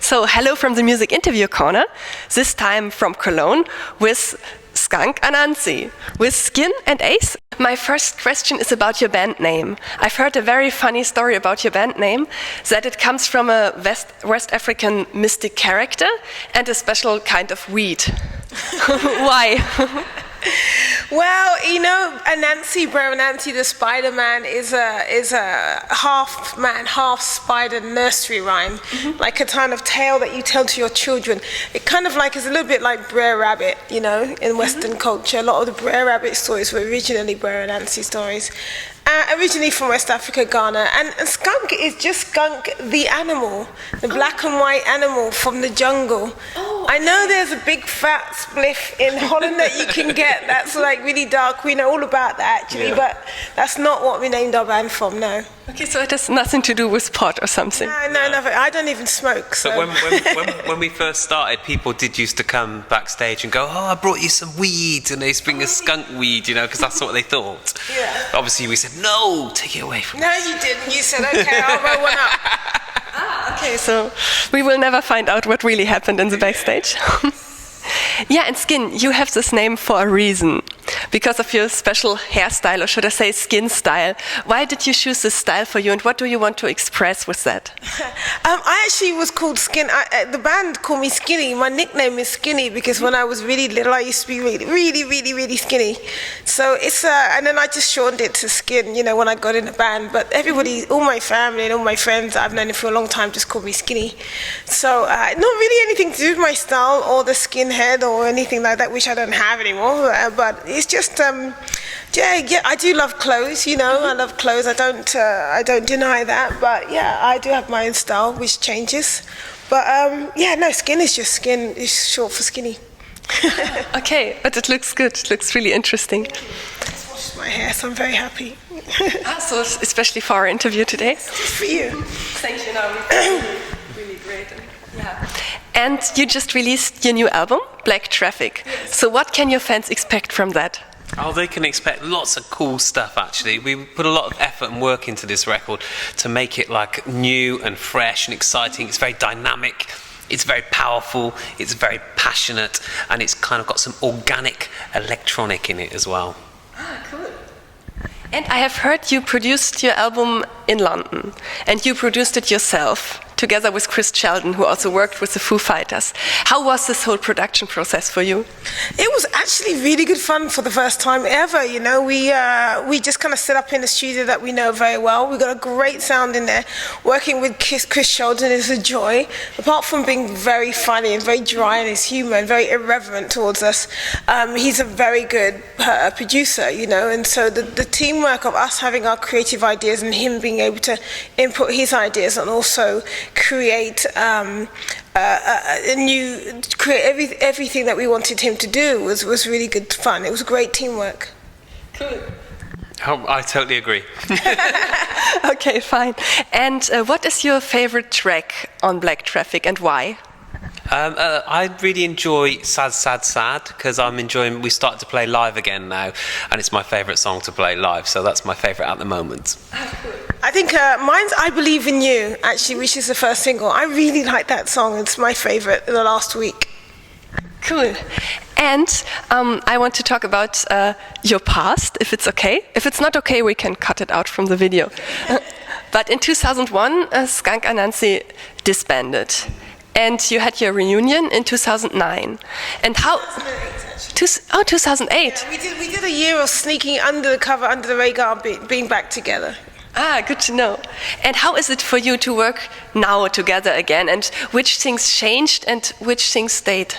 So hello from the Music Interview Corner, this time from Cologne with SKUNK ANANSIE, with Skin and Ace. My first question is about your band name. I've heard a very funny story about your band name, that it comes from a West African mystic character and a special kind of weed. Why? Well, you know, Bre'r Anansie, the Spider-Man, is a half man, half spider nursery rhyme, like a kind of tale that you tell to your children. It kind of like is a little bit like Bre'r Rabbit, you know, in Western culture. A lot of the Bre'r Rabbit stories were originally Bre'r Anansie stories. Originally from West Africa, Ghana, and skunk is just skunk the animal, the black and white animal from the jungle. Oh, I know there's a big fat spliff in Holland that you can get that's like really dark. We know all about that actually, but that's not what we named our band from, no. Okay, so it has nothing to do with pot or something? No, nothing. I don't even smoke. So. But when we first started, people did used to come backstage and go, "Oh, I brought you some weed," and they bring a skunk weed, you know, because that's what they thought. Yeah. Obviously, we said, "No, take it away from us." No, you didn't. You said, "Okay, I'll roll one up." Okay, so we will never find out what really happened in the backstage. Yeah, and Skin, you have this name for a reason, because of your special hairstyle, or should I say skin style. Why did you choose this style for you, and what do you want to express with that? I actually was called Skin. The band called me Skinny. My nickname is Skinny because when I was really little, I used to be really skinny. So it's and then I just shortened it to Skin, you know, when I got in the band. But everybody, all my family and all my friends that I've known for a long time, just called me Skinny. So not really anything to do with my style or the skinhead or anything like that, which I don't have anymore. But it's just yeah, I do love clothes, you know. I love clothes. I don't deny that. But yeah, I do have my own style, which changes. But yeah, no, Skin is just Skin. It's short for skinny. Okay, but it looks good. It looks really interesting. I just washed my hair, so I'm very happy. So especially for our interview today. Just for you. Thank you. Now really great. Yeah. And you just released your new album, Black Traffic. Yes. So what can your fans expect from that? Oh, they can expect lots of cool stuff, actually. We put a lot of effort and work into this record to make it like new and fresh and exciting. It's very dynamic, it's very powerful, it's very passionate, and it's kind of got some organic electronic in it as well. Ah, cool. And I have heard you produced your album in London, and you produced it yourself, together with Chris Sheldon, who also worked with the Foo Fighters. How was this whole production process for you? It was actually really good fun for the first time ever, you know. We just kind of set up in a studio that we know very well. We got a great sound in there. Working with Chris Sheldon is a joy. Apart from being very funny and very dry in his humor and very irreverent towards us, he's a very good producer, you know. And so the teamwork of us having our creative ideas and him being able to input his ideas and also create everything that we wanted him to do was really good fun. It was great teamwork. Cool. Oh, I totally agree. Okay, fine. And what is your favorite track on Black Traffic and why? I really enjoy Sad Sad Sad because we started to play live again now, and it's my favourite song to play live, so that's my favourite at the moment. I think mine's I Believe in You, actually, which is the first single. I really like that song. It's my favourite in the last week. Cool. And I want to talk about your past, if it's okay. If it's not okay, we can cut it out from the video. But in 2001, SKUNK ANANSIE disbanded. And you had your reunion in 2009. And how? 2008. Yeah, we did a year of sneaking under the cover, under the radar, being back together. Ah, good to know. And how is it for you to work now together again? And which things changed and which things stayed?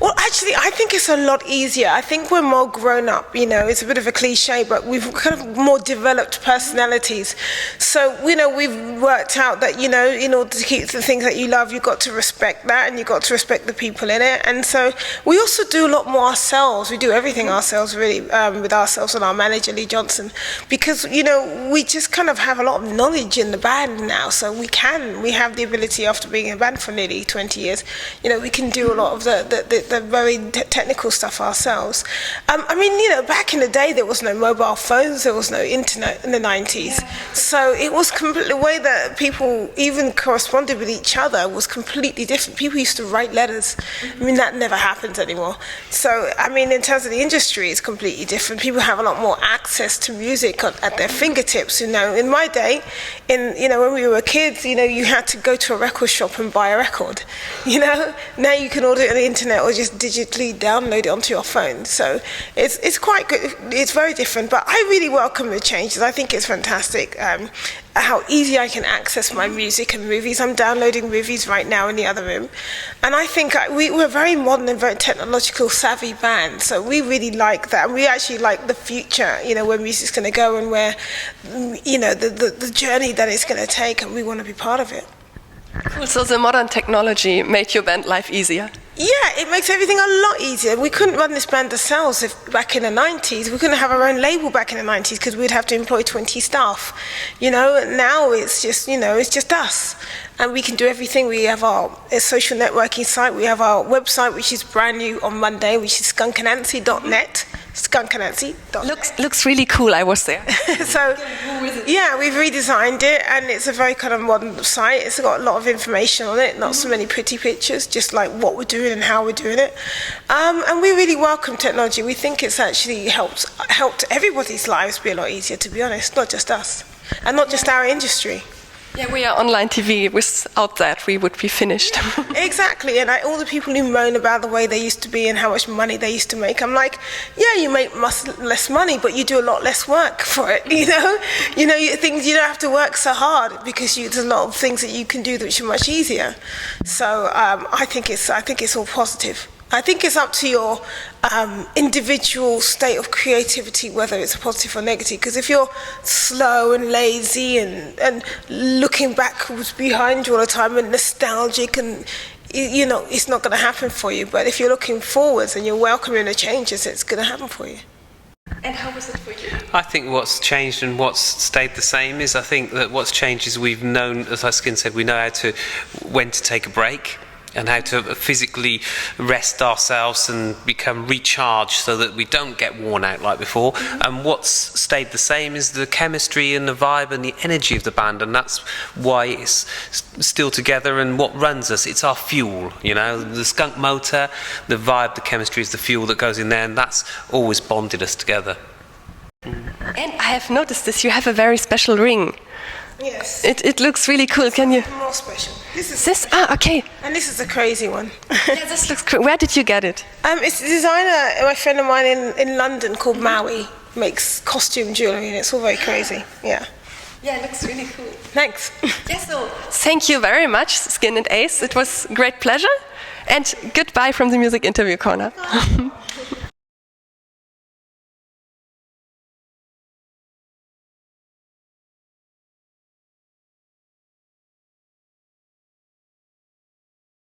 Well, actually, I think it's a lot easier. I think we're more grown up, you know. It's a bit of a cliche, but we've kind of more developed personalities. So, you know, we've worked out that, you know, in order to keep the things that you love, you've got to respect that and you've got to respect the people in it. And so we also do a lot more ourselves. We do everything ourselves, really, with ourselves and our manager, Lee Johnson, because, you know, we just kind of have a lot of knowledge in the band now, so we have the ability, after being in a band for nearly 20 years, we can do a lot of the very technical stuff ourselves. I mean, back in the day, there was no mobile phones, there was no internet in the 90s, so it was the way that people even corresponded with each other was completely different. People used to write letters. I mean, that never happens anymore. So, I mean, in terms of the industry, it's completely different. People have a lot more access to music at their fingertips. In my day, when we were kids, you had to go to a record shop and buy a record. Now you can order it on the internet or just digitally download it onto your phone. So it's quite good. It's very different, but I really welcome the changes. I think it's fantastic. How easy I can access my music and movies. I'm downloading movies right now in the other room. And I think we're very modern and very technological savvy band, so we really like that. And we actually like the future, where music's going to go and where, the journey that it's going to take, and we want to be part of it. Cool. So the modern technology made your band life easier? Yeah, it makes everything a lot easier. We couldn't run this band ourselves back in the 90s. We couldn't have our own label back in the 90s because we'd have to employ 20 staff. Now it's just us. And we can do everything. We have our social networking site. We have our website, which is brand new on Monday, which is skunkanansie.net. SKUNKANANSIE.net. Looks really cool. I was there. So, yeah, we've redesigned it, and it's a very kind of modern site. It's got a lot of information on it, not so many pretty pictures, just like what we're doing and how we're doing it. And we really welcome technology. We think it's actually helped everybody's lives be a lot easier, to be honest, not just us, and not just our industry. Yeah, we are online TV. Without that, we would be finished. Exactly, and all the people who moan about the way they used to be and how much money they used to make, I'm like, yeah, you make less money, but you do a lot less work for it. You don't have to work so hard because there's a lot of things that you can do which are much easier. So I think it's all positive. I think it's up to your individual state of creativity, whether it's positive or negative. Because if you're slow and lazy and looking backwards behind you all the time and nostalgic, and it's not going to happen for you. But if you're looking forwards and you're welcoming the changes, it's going to happen for you. And how was it for you? I think what's changed and what's stayed the same is, I think that what's changed is we've known, as Skin said, we know when to take a break, and how to physically rest ourselves and become recharged so that we don't get worn out like before. And what's stayed the same is the chemistry and the vibe and the energy of the band, and that's why it's still together and what runs us. It's our fuel, the skunk motor, the vibe, the chemistry is the fuel that goes in there, and that's always bonded us together. And I have noticed this, you have a very special ring. Yes. It looks really cool. Can you? More special. Okay. And this is a crazy one. Yeah, this looks cool. Where did you get it? It's a designer, my friend of mine in London called Maui, makes costume jewellery, and it's all very crazy. Yeah. Yeah, it looks really cool. Thanks. Yes, so thank you very much, Skin and Ace. It was a great pleasure. And goodbye from the Music Interview Corner.